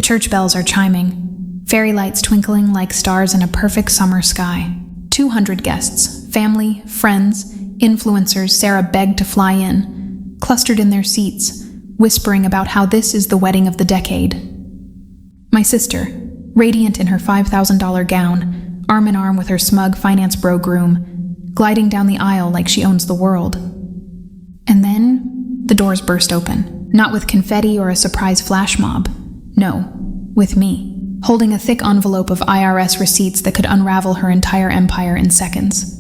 church bells are chiming, fairy lights twinkling like stars in a perfect summer sky. 200 guests, family, friends, influencers Sarah begged to fly in, clustered in their seats, whispering about how this is the wedding of the decade. My sister, radiant in her $5,000 gown, arm in arm with her smug finance bro groom, gliding down the aisle like she owns the world. And then, the doors burst open, not with confetti or a surprise flash mob. No, with me, holding a thick envelope of IRS receipts that could unravel her entire empire in seconds.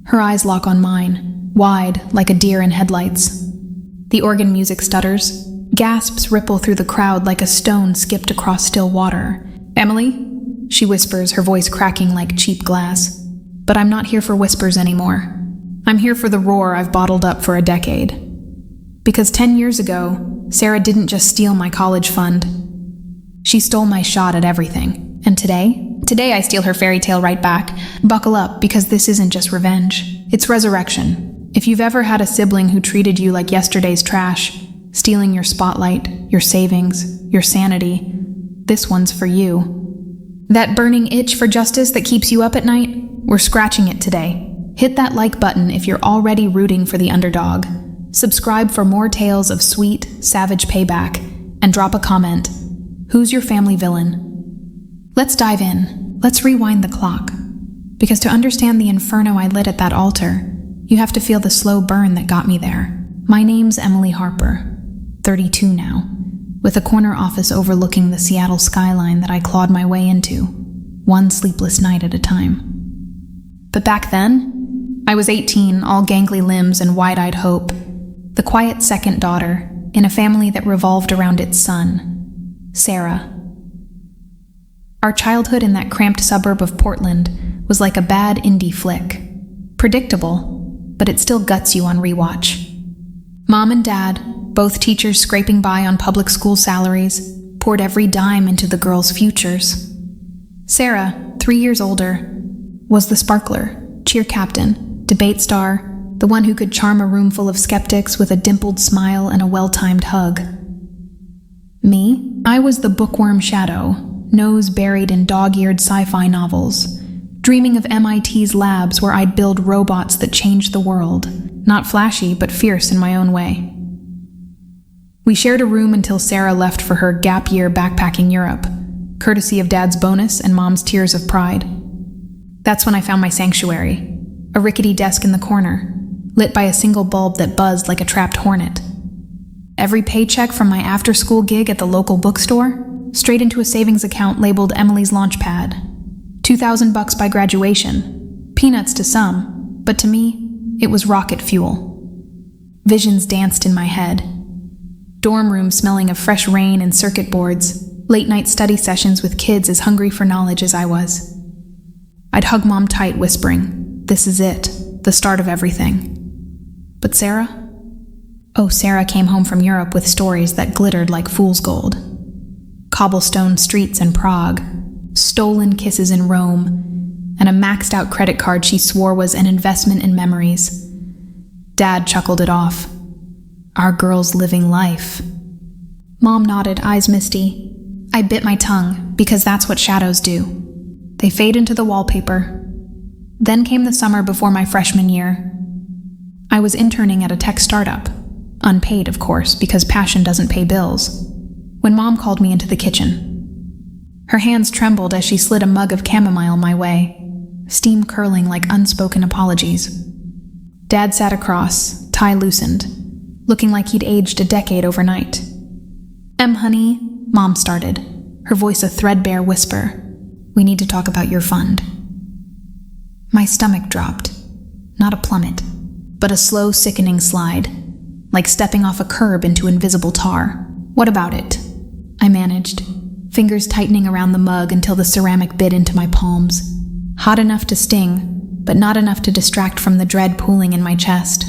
Her eyes lock on mine, wide like a deer in headlights. The organ music stutters. Gasps ripple through the crowd like a stone skipped across still water. "Emily?" she whispers, her voice cracking like cheap glass. But I'm not here for whispers anymore. I'm here for the roar I've bottled up for a decade. Because 10 years ago, Sarah didn't just steal my college fund. She stole my shot at everything. And today I steal her fairy tale right back. Buckle up, because this isn't just revenge. It's resurrection. If you've ever had a sibling who treated you like yesterday's trash, stealing your spotlight, your savings, your sanity, this one's for you. That burning itch for justice that keeps you up at night? We're scratching it today. Hit that like button if you're already rooting for the underdog. Subscribe for more tales of sweet, savage payback, and drop a comment. Who's your family villain? Let's dive in. Let's rewind the clock. Because to understand the inferno I lit at that altar, you have to feel the slow burn that got me there. My name's Emily Harper, 32 now, with a corner office overlooking the Seattle skyline that I clawed my way into, one sleepless night at a time. But back then, I was 18, all gangly limbs and wide-eyed hope, the quiet second daughter in a family that revolved around its son, Sarah. Our childhood in that cramped suburb of Portland was like a bad indie flick. Predictable, but it still guts you on rewatch. Mom and Dad, both teachers scraping by on public school salaries, poured every dime into the girls' futures. Sarah, 3 years older, was the sparkler, cheer captain, debate star, the one who could charm a room full of skeptics with a dimpled smile and a well-timed hug. Me? I was the bookworm shadow, nose buried in dog-eared sci-fi novels, dreaming of MIT's labs where I'd build robots that changed the world, not flashy but fierce in my own way. We shared a room until Sarah left for her gap year backpacking Europe, courtesy of Dad's bonus and Mom's tears of pride. That's when I found my sanctuary, a rickety desk in the corner, lit by a single bulb that buzzed like a trapped hornet. Every paycheck from my after-school gig at the local bookstore, straight into a savings account labeled Emily's Launchpad. $2,000 by graduation. Peanuts to some, but to me, it was rocket fuel. Visions danced in my head. Dorm rooms smelling of fresh rain and circuit boards, late-night study sessions with kids as hungry for knowledge as I was. I'd hug Mom tight, whispering, "This is it, the start of everything." But Sarah? Oh, Sarah came home from Europe with stories that glittered like fool's gold. Cobblestone streets in Prague, stolen kisses in Rome, and a maxed-out credit card she swore was an investment in memories. Dad chuckled it off. Our girl's living life. Mom nodded, eyes misty. I bit my tongue, because that's what shadows do. They fade into the wallpaper. Then came the summer before my freshman year. I was interning at a tech startup. Unpaid, of course, because passion doesn't pay bills. When Mom called me into the kitchen. Her hands trembled as she slid a mug of chamomile my way, steam curling like unspoken apologies. Dad sat across, tie loosened, looking like he'd aged a decade overnight. Honey," Mom started, her voice a threadbare whisper. "We need to talk about your fund." My stomach dropped. Not a plummet, but a slow, sickening slide, like stepping off a curb into invisible tar. "What about it?" I managed, fingers tightening around the mug until the ceramic bit into my palms. Hot enough to sting, but not enough to distract from the dread pooling in my chest.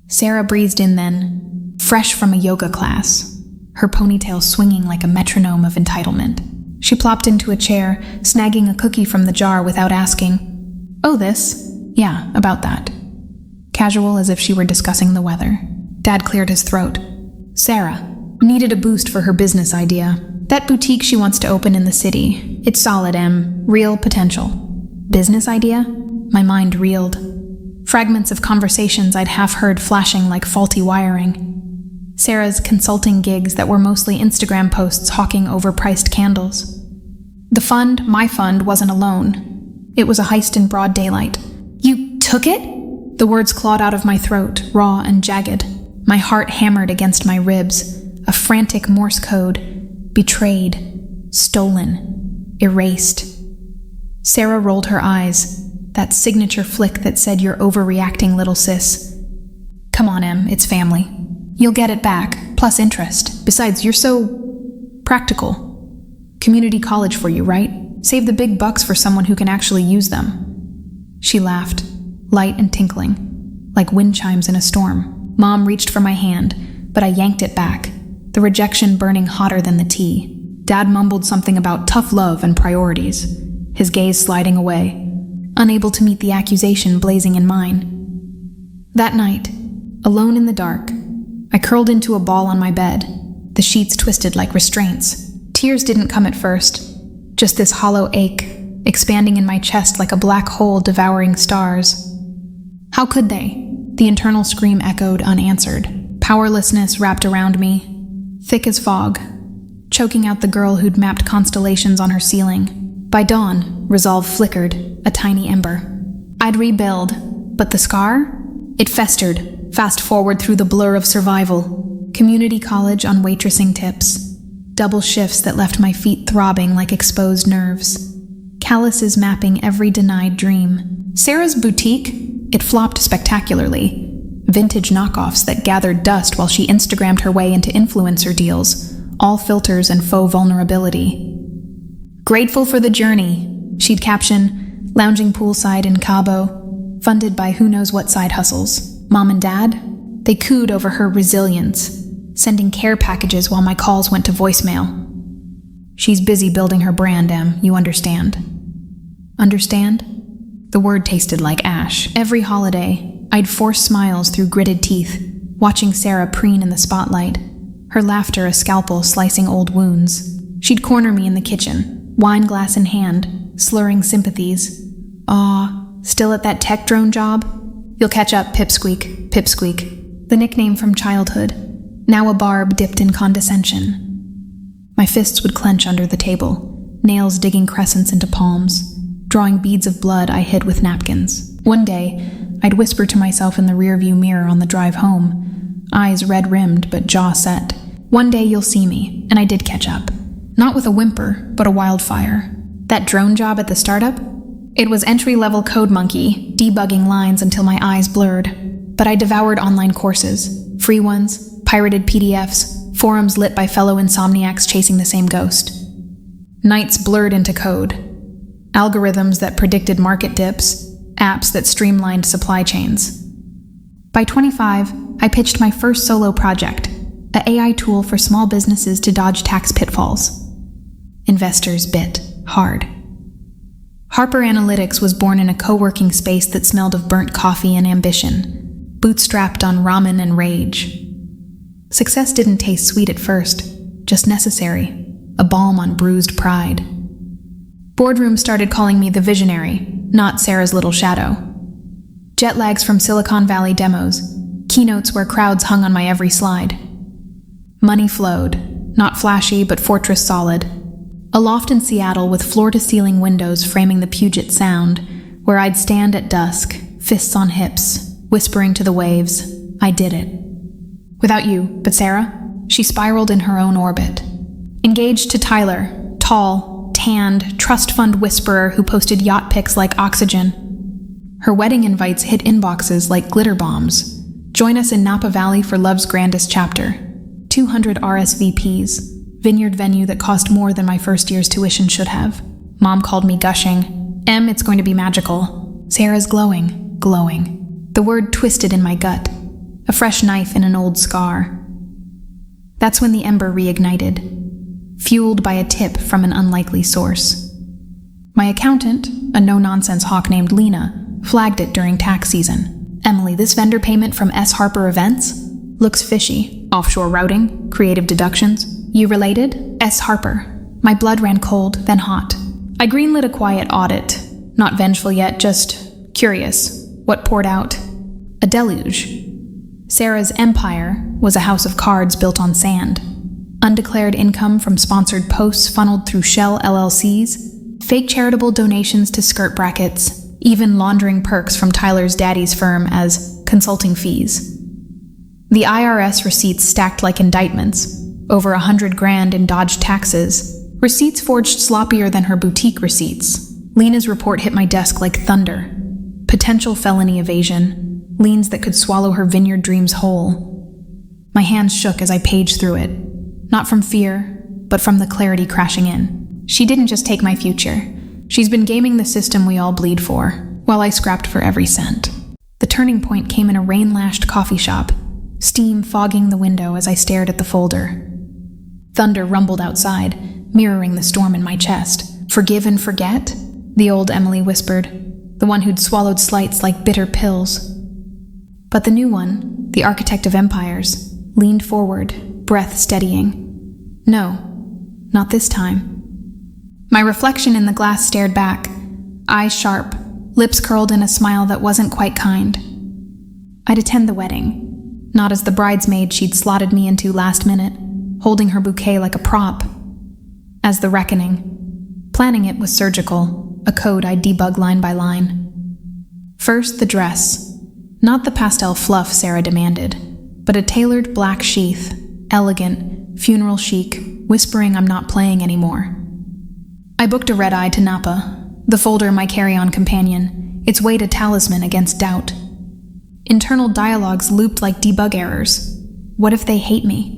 Sarah breezed in then, fresh from a yoga class, her ponytail swinging like a metronome of entitlement. She plopped into a chair, snagging a cookie from the jar without asking, "Oh, this? Yeah, about that." Casual as if she were discussing the weather. Dad cleared his throat. Sarah needed a boost for her business idea. That boutique she wants to open in the city. It's solid, Em. Real potential. Business idea? My mind reeled. Fragments of conversations I'd half heard flashing like faulty wiring. Sarah's consulting gigs that were mostly Instagram posts hawking overpriced candles. The fund, my fund, wasn't alone. It was a heist in broad daylight. You took it? The words clawed out of my throat, raw and jagged. My heart hammered against my ribs. A frantic Morse code. Betrayed. Stolen. Erased. Sarah rolled her eyes. That signature flick that said, "You're overreacting, little sis." Come on, Em, it's family. You'll get it back, plus interest. Besides, you're so practical. Community college for you, right? Save the big bucks for someone who can actually use them. She laughed, light and tinkling, like wind chimes in a storm. Mom reached for my hand, but I yanked it back, the rejection burning hotter than the tea. Dad mumbled something about tough love and priorities, his gaze sliding away, unable to meet the accusation blazing in mine. That night, alone in the dark, I curled into a ball on my bed, the sheets twisted like restraints. Tears didn't come at first, just this hollow ache, expanding in my chest like a black hole devouring stars. How could they? The internal scream echoed unanswered. Powerlessness wrapped around me, thick as fog, choking out the girl who'd mapped constellations on her ceiling. By dawn, resolve flickered, a tiny ember. I'd rebuild, but the scar? It festered, fast forward through the blur of survival. Community college on waitressing tips. Double shifts that left my feet throbbing like exposed nerves. Calluses mapping every denied dream. Sarah's boutique? It flopped spectacularly. Vintage knockoffs that gathered dust while she Instagrammed her way into influencer deals, all filters and faux vulnerability. Grateful for the journey, she'd caption, lounging poolside in Cabo, funded by who knows what side hustles. Mom and Dad? They cooed over her resilience, sending care packages while my calls went to voicemail. She's busy building her brand, Em, you understand. Understand? The word tasted like ash. Every holiday, I'd force smiles through gritted teeth, watching Sarah preen in the spotlight, her laughter a scalpel slicing old wounds. She'd corner me in the kitchen, wine glass in hand, slurring sympathies. Aw, still at that tech drone job? You'll catch up, Pipsqueak, Pipsqueak. The nickname from childhood. Now a barb dipped in condescension. My fists would clench under the table, nails digging crescents into palms, drawing beads of blood I hid with napkins. One day, I'd whisper to myself in the rearview mirror on the drive home, eyes red-rimmed but jaw set. One day you'll see me, and I did catch up. Not with a whimper, but a wildfire. That drone job at the startup? It was entry-level code monkey, debugging lines until my eyes blurred. But I devoured online courses, free ones, pirated PDFs, forums lit by fellow insomniacs chasing the same ghost. Nights blurred into code. Algorithms that predicted market dips, apps that streamlined supply chains. By 25, I pitched my first solo project, an AI tool for small businesses to dodge tax pitfalls. Investors bit hard. Harper Analytics was born in a co-working space that smelled of burnt coffee and ambition, bootstrapped on ramen and rage. Success didn't taste sweet at first, just necessary, a balm on bruised pride. Boardrooms started calling me the visionary, not Sarah's little shadow. Jet lags from Silicon Valley demos, keynotes where crowds hung on my every slide. Money flowed, not flashy but fortress solid. A loft in Seattle with floor-to-ceiling windows framing the Puget Sound, where I'd stand at dusk, fists on hips, whispering to the waves, I did it. Without you, but Sarah, she spiraled in her own orbit. Engaged to Tyler, tall, tanned, trust fund whisperer who posted yacht pics like oxygen. Her wedding invites hit inboxes like glitter bombs. Join us in Napa Valley for love's grandest chapter. 200 RSVPs. Vineyard venue that cost more than my first year's tuition should have. Mom called me gushing. Em, it's going to be magical. Sarah's glowing, glowing. The word twisted in my gut. A fresh knife in an old scar. That's when the ember reignited, fueled by a tip from an unlikely source. My accountant, a no-nonsense hawk named Lena, flagged it during tax season. Emily, this vendor payment from S. Harper Events looks fishy. Offshore routing, creative deductions. You related? S. Harper. My blood ran cold, then hot. I greenlit a quiet audit. Not vengeful yet, just curious. What poured out? A deluge. Sarah's empire was a house of cards built on sand. Undeclared income from sponsored posts funneled through shell LLCs, fake charitable donations to skirt brackets, even laundering perks from Tyler's daddy's firm as consulting fees. The IRS receipts stacked like indictments, over $100,000 in dodged taxes, receipts forged sloppier than her boutique receipts. Lena's report hit my desk like thunder. Potential felony evasion, liens that could swallow her vineyard dreams whole. My hands shook as I paged through it, not from fear, but from the clarity crashing in. She didn't just take my future. She's been gaming the system we all bleed for, while I scrapped for every cent. The turning point came in a rain-lashed coffee shop, steam fogging the window as I stared at the folder. Thunder rumbled outside, mirroring the storm in my chest. Forgive and forget? The old Emily whispered, the one who'd swallowed slights like bitter pills. But the new one, the architect of empires, leaned forward, breath steadying. No, not this time. My reflection in the glass stared back, eyes sharp, lips curled in a smile that wasn't quite kind. I'd attend the wedding, not as the bridesmaid she'd slotted me into last minute, holding her bouquet like a prop. As the reckoning. Planning it was surgical, a code I'd debug line by line. First, the dress. Not the pastel fluff Sarah demanded, but a tailored black sheath, elegant, funeral chic, whispering I'm not playing anymore. I booked a red-eye to Napa, the folder my carry-on companion, its weight a talisman against doubt. Internal dialogues looped like debug errors. What if they hate me?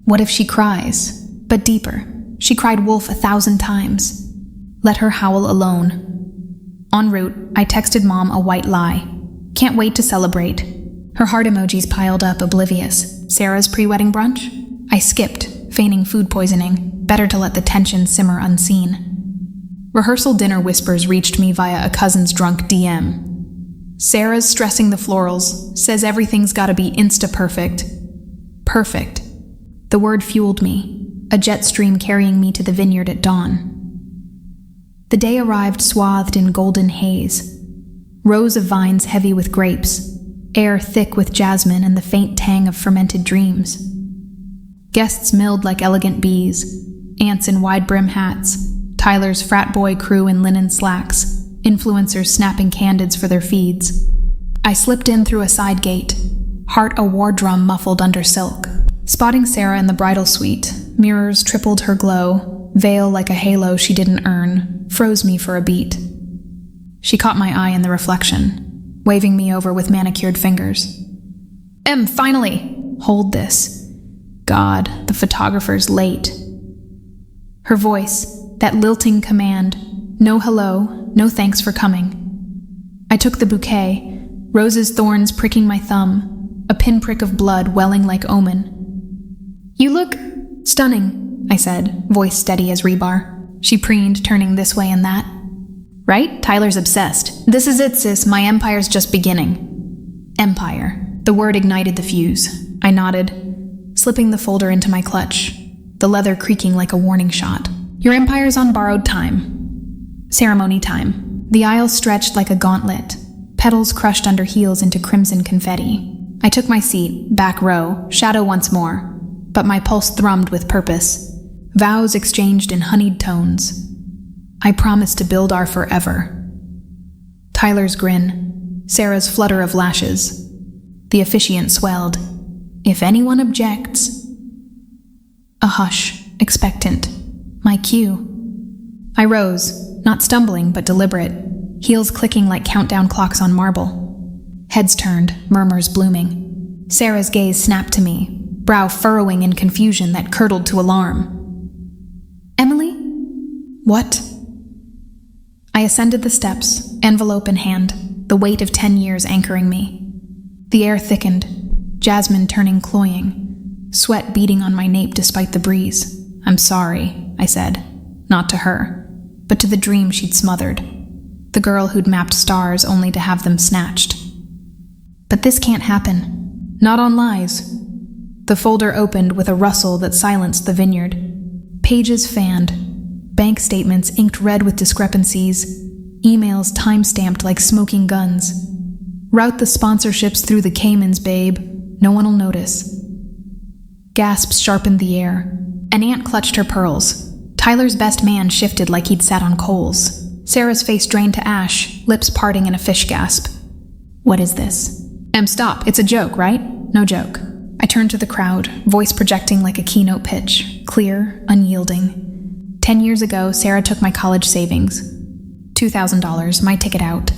What if she cries? But deeper. She cried wolf 1,000 times. Let her howl alone. En route, I texted Mom a white lie. Can't wait to celebrate. Her heart emojis piled up, oblivious. Sarah's pre-wedding brunch? I skipped, feigning food poisoning. Better to let the tension simmer unseen. Rehearsal dinner whispers reached me via a cousin's drunk DM. Sarah's stressing the florals, says everything's gotta be insta-perfect. Perfect. The word fueled me, a jet stream carrying me to the vineyard at dawn. The day arrived swathed in golden haze. Rows of vines heavy with grapes, air thick with jasmine and the faint tang of fermented dreams. Guests milled like elegant bees, ants in wide-brim hats, Tyler's frat boy crew in linen slacks, influencers snapping candids for their feeds. I slipped in through a side gate, heart a war drum muffled under silk. Spotting Sarah in the bridal suite, mirrors tripled her glow, veil like a halo she didn't earn, froze me for a beat. She caught my eye in the reflection, waving me over with manicured fingers. Finally! Hold this. God, the photographer's late. Her voice, that lilting command, no hello, no thanks for coming. I took the bouquet, roses' thorns pricking my thumb, a pinprick of blood welling like omen. You look stunning, I said, voice steady as rebar. She preened, turning this way and that. Right? Tyler's obsessed. This is it, sis. My empire's just beginning. Empire. The word ignited the fuse. I nodded, slipping the folder into my clutch, the leather creaking like a warning shot. Your empire's on borrowed time. Ceremony time. The aisle stretched like a gauntlet, petals crushed under heels into crimson confetti. I took my seat, back row, shadow once more, but my pulse thrummed with purpose. Vows exchanged in honeyed tones. I promised to build our forever. Tyler's grin, Sarah's flutter of lashes. The officiant swelled. If anyone objects. A hush, expectant. My cue. I rose, not stumbling but deliberate, heels clicking like countdown clocks on marble. Heads turned, murmurs blooming. Sarah's gaze snapped to me, brow furrowing in confusion that curdled to alarm. Emily? What? I ascended the steps, envelope in hand, the weight of 10 years anchoring me. The air thickened, jasmine turning cloying, sweat beating on my nape despite the breeze. I'm sorry, I said, not to her, but to the dream she'd smothered, the girl who'd mapped stars only to have them snatched. But this can't happen. Not on lies. The folder opened with a rustle that silenced the vineyard. Pages fanned. Bank statements inked red with discrepancies. Emails time-stamped like smoking guns. Route the sponsorships through the Caymans, babe. No one will notice. Gasps sharpened the air. An aunt clutched her pearls. Tyler's best man shifted like he'd sat on coals. Sarah's face drained to ash, lips parting in a fish gasp. What is this? Stop. It's a joke, right? No joke. I turned to the crowd, voice projecting like a keynote pitch, clear, unyielding. 10 years ago, Sarah took my college savings. $2,000, my ticket out.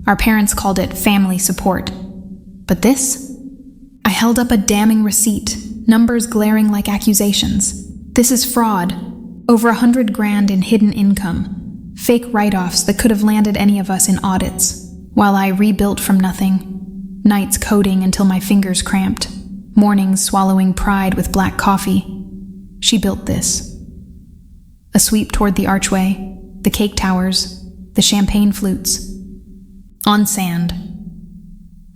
Our parents called it family support. But this? I held up a damning receipt, numbers glaring like accusations. This is fraud. Over $100,000 in hidden income. Fake write-offs that could have landed any of us in audits. While I rebuilt from nothing. Nights coding until my fingers cramped. Mornings swallowing pride with black coffee. She built this. A sweep toward the archway, the cake towers, the champagne flutes. On sand.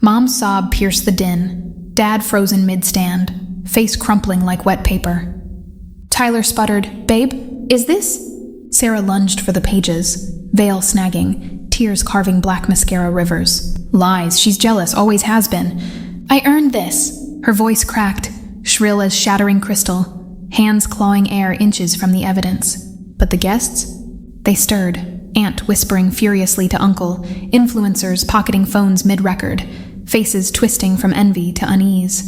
Mom's sob pierced the din. Dad frozen mid-stand, face crumpling like wet paper. Tyler sputtered, "Babe, is this?" Sarah lunged for the pages, veil snagging, tears carving black mascara rivers. Lies, she's jealous, always has been. "I earned this." Her voice cracked, shrill as shattering crystal, hands clawing air inches from the evidence. But the guests? They stirred, aunt whispering furiously to uncle, influencers pocketing phones mid-record, faces twisting from envy to unease.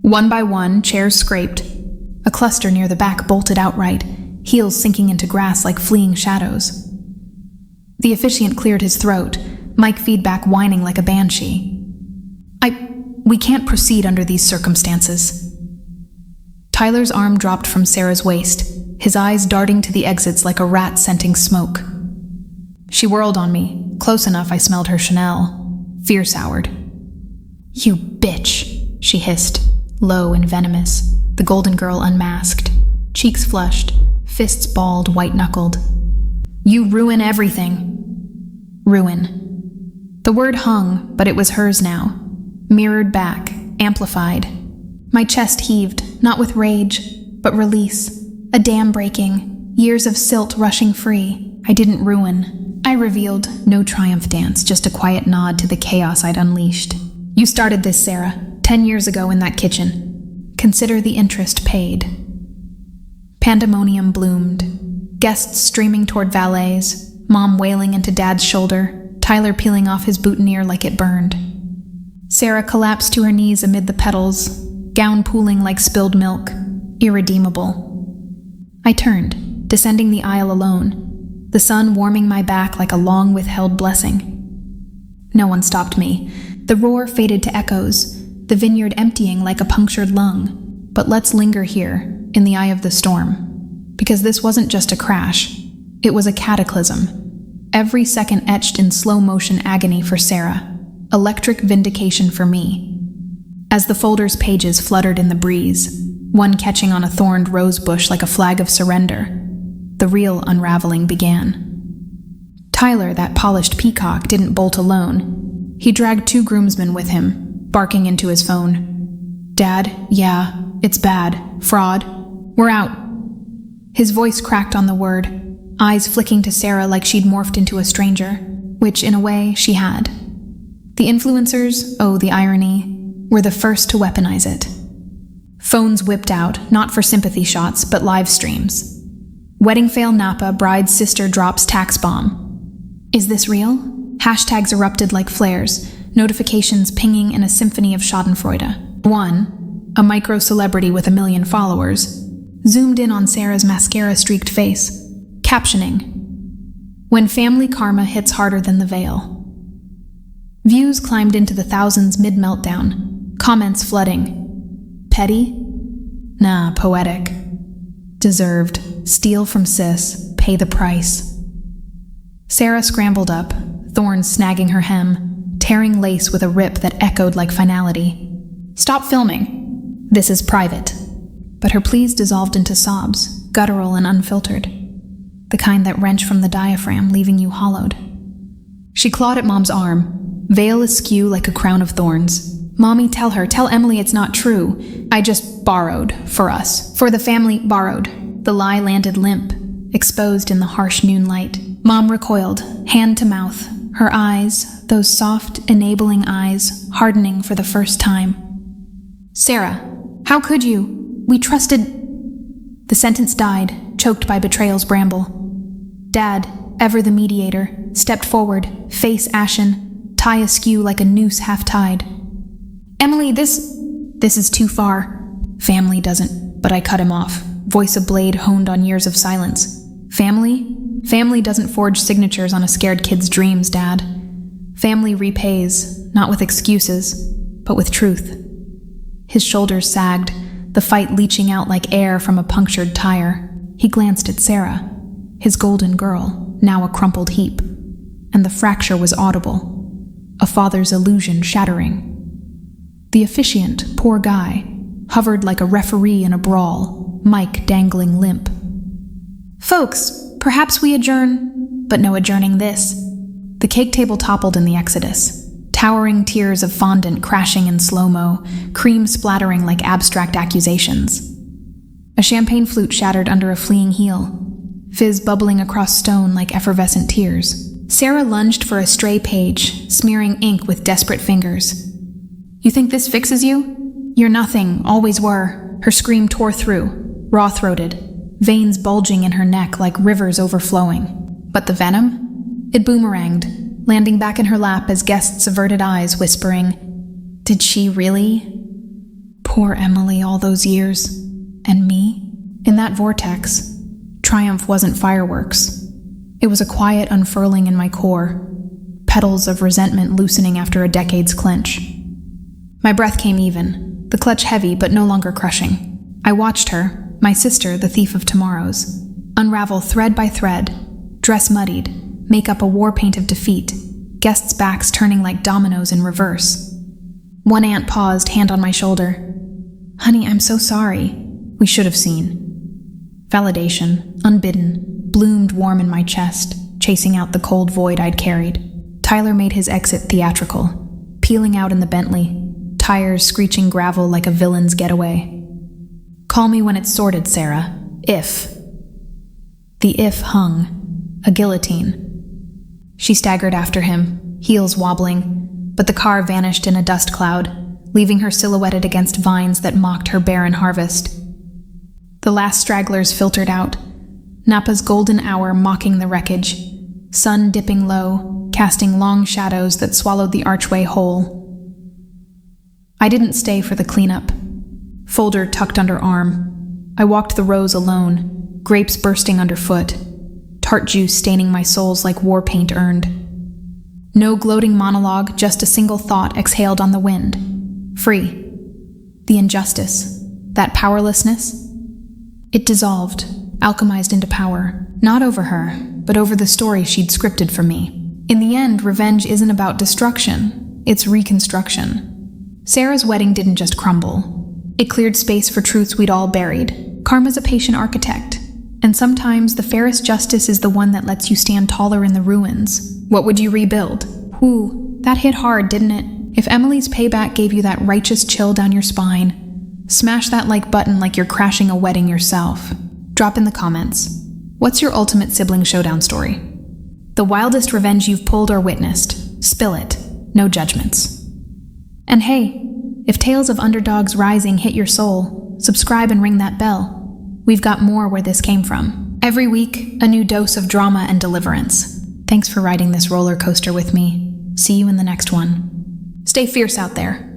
One by one, chairs scraped. A cluster near the back bolted outright, heels sinking into grass like fleeing shadows. The officiant cleared his throat, mic feedback whining like a banshee. We can't proceed under these circumstances. Tyler's arm dropped from Sarah's waist, his eyes darting to the exits like a rat scenting smoke. She whirled on me, close enough I smelled her Chanel, fear-soured. "You bitch," she hissed, low and venomous, the golden girl unmasked, cheeks flushed, fists balled, white-knuckled. "You ruin everything." Ruin. The word hung, but it was hers now. Mirrored back, amplified. My chest heaved, not with rage, but release. A dam breaking, years of silt rushing free. I didn't ruin. I revealed, no triumph dance, just a quiet nod to the chaos I'd unleashed. "You started this, Sarah, 10 years ago in that kitchen. Consider the interest paid." Pandemonium bloomed. Guests streaming toward valets, Mom wailing into Dad's shoulder, Tyler peeling off his boutonniere like it burned. Sarah collapsed to her knees amid the petals, gown pooling like spilled milk, irredeemable. I turned, descending the aisle alone, the sun warming my back like a long-withheld blessing. No one stopped me. The roar faded to echoes, the vineyard emptying like a punctured lung. But let's linger here, in the eye of the storm. Because this wasn't just a crash. It was a cataclysm. Every second etched in slow-motion agony for Sarah. Electric vindication for me. As the folder's pages fluttered in the breeze, one catching on a thorned rose bush like a flag of surrender, the real unraveling began. Tyler, that polished peacock, didn't bolt alone. He dragged 2 groomsmen with him, barking into his phone. "Dad, yeah, it's bad. Fraud. We're out." His voice cracked on the word, eyes flicking to Sarah like she'd morphed into a stranger, which, in a way, she had. The influencers, oh, the irony, were the first to weaponize it. Phones whipped out, not for sympathy shots, but live streams. Wedding fail Napa, bride's sister drops tax bomb. Is this real? Hashtags erupted like flares, notifications pinging in a symphony of schadenfreude. One, a micro-celebrity with 1 million followers, zoomed in on Sarah's mascara-streaked face, captioning, "When family karma hits harder than the veil." Views climbed into the thousands mid-meltdown, comments flooding. Petty? Nah, poetic. Deserved. Steal from sis. Pay the price. Sarah scrambled up, thorns snagging her hem, tearing lace with a rip that echoed like finality. "Stop filming. This is private." But her pleas dissolved into sobs, guttural and unfiltered. The kind that wrench from the diaphragm, leaving you hollowed. She clawed at Mom's arm, veil askew like a crown of thorns. "Mommy, tell Emily it's not true. I just borrowed for us. For the family, borrowed. The lie landed limp, exposed in the harsh noon light. Mom recoiled, hand to mouth, her eyes, those soft, enabling eyes, hardening for the first time. Sarah, how could you? We trusted... The sentence died, choked by betrayal's bramble. Dad, ever the mediator, stepped forward, face ashen, tie askew like a noose half-tied. Emily, this is too far. Family doesn't, but I cut him off, voice a blade honed on years of silence. Family? Family doesn't forge signatures on a scared kid's dreams, Dad. Family repays, not with excuses, but with truth. His shoulders sagged, the fight leaching out like air from a punctured tire. He glanced at Sarah, his golden girl, now a crumpled heap, and the fracture was audible, a father's illusion shattering. The officiant, poor guy, hovered like a referee in a brawl, mic dangling limp. Folks, perhaps we adjourn, but no adjourning this. The cake table toppled in the exodus, towering tiers of fondant crashing in slow-mo, cream splattering like abstract accusations. A champagne flute shattered under a fleeing heel, fizz bubbling across stone like effervescent tears. Sarah lunged for a stray page, smearing ink with desperate fingers. You think this fixes you? You're nothing, always were. Her scream tore through, raw-throated, veins bulging in her neck like rivers overflowing. But the venom? It boomeranged, landing back in her lap as guests averted eyes, whispering, Did she really? Poor Emily all those years. And me? In that vortex, triumph wasn't fireworks. It was a quiet unfurling in my core, petals of resentment loosening after a decade's clench. My breath came even, the clutch heavy but no longer crushing. I watched her, my sister, the thief of tomorrows, unravel thread by thread, dress muddied, make up a war paint of defeat, guests' backs turning like dominoes in reverse. One aunt paused, hand on my shoulder. Honey, I'm so sorry. We should have seen. Validation, unbidden, bloomed warm in my chest, chasing out the cold void I'd carried. Tyler made his exit theatrical, peeling out in the Bentley, tires screeching gravel like a villain's getaway. Call me when it's sorted, Sarah. If. The if hung, a guillotine. She staggered after him, heels wobbling, but the car vanished in a dust cloud, leaving her silhouetted against vines that mocked her barren harvest. The last stragglers filtered out, Napa's golden hour mocking the wreckage, sun dipping low, casting long shadows that swallowed the archway whole. I didn't stay for the cleanup. Folder tucked under arm. I walked the rows alone, grapes bursting underfoot, tart juice staining my soles like war paint earned. No gloating monologue, just a single thought exhaled on the wind. Free. The injustice, that powerlessness, it dissolved, alchemized into power, not over her, but over the story she'd scripted for me. In the end, revenge isn't about destruction, it's reconstruction. Sarah's wedding didn't just crumble. It cleared space for truths we'd all buried. Karma's a patient architect, and sometimes the fairest justice is the one that lets you stand taller in the ruins. What would you rebuild? Whew, that hit hard, didn't it? If Emily's payback gave you that righteous chill down your spine, smash that like button like you're crashing a wedding yourself. Drop in the comments. What's your ultimate sibling showdown story? The wildest revenge you've pulled or witnessed. Spill it. No judgments. And hey, if tales of underdogs rising hit your soul, subscribe and ring that bell. We've got more where this came from. Every week, a new dose of drama and deliverance. Thanks for riding this roller coaster with me. See you in the next one. Stay fierce out there.